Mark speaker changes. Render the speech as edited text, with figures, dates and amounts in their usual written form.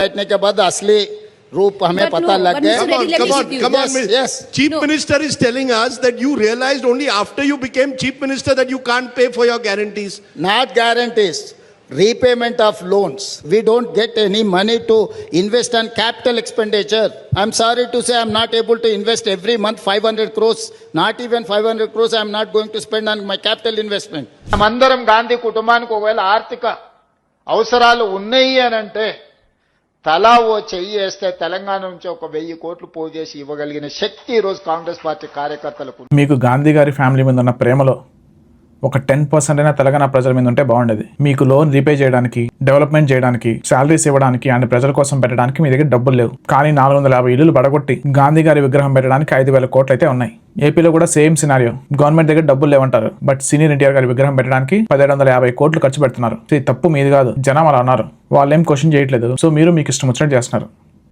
Speaker 1: बैठने के बाद असली रूप हमें पता लग गया.
Speaker 2: Come on.
Speaker 1: Yes.
Speaker 2: Chief Minister is telling us that you realized only after you became Chief Minister that you can't pay for your guarantees.
Speaker 1: Not guarantees. Repayment of loans. We don't get any money to invest on capital expenditure. I'm sorry to say I'm not able to invest every month 500 crores. Not even 500 crores I'm not going to spend on my capital investment. మందరం Gandhi కుటుంబానికి ఒకవేళ ఆర్థిక అవసరాలు ఉన్నాయి అని అంటే తలా ఓ చెయ్యి వేస్తే తెలంగాణ నుంచి 1,000 కోట్లు పోగు చేసి ఇవ్వగలిగిన శక్తి ఈ రోజు కాంగ్రెస్ పార్టీ కార్యకర్తలకు.
Speaker 3: మీకు గాంధీ గారి ఫ్యామిలీ మీద ఉన్న ప్రేమలో ఒక 10% అయినా తెలంగాణ ప్రజల మీద ఉంటే బాగుండేది. మీకు లోన్ రీపే చేయడానికి, డెవలప్మెంట్ చేయడానికి, శాలరీస్ ఇవ్వడానికి అండ్ ప్రజల కోసం పెట్టడానికి మీ దగ్గర డబ్బులు లేవు. కానీ 450 ఇల్లులు పడగొట్టి గాంధీ గారి విగ్రహం పెట్టడానికి 5,000 కోట్లు అయితే ఉన్నాయి. ఏపీలో కూడా సేమ్ సినారియో. గవర్నమెంట్ దగ్గర డబ్బులు లేవంటారు, బట్ సీనియర్ ఎన్టీఆర్ గారి విగ్రహం పెట్టడానికి 1,750 కోట్లు ఖర్చు పెడుతున్నారు. ఇది తప్పు మీది కాదు, జనం అలా ఉన్నారు. వాళ్ళేం క్వశ్చన్ చేయట్లేదు. సో మీరు మీకు ఇష్టం వచ్చినట్టు చేస్తున్నారు.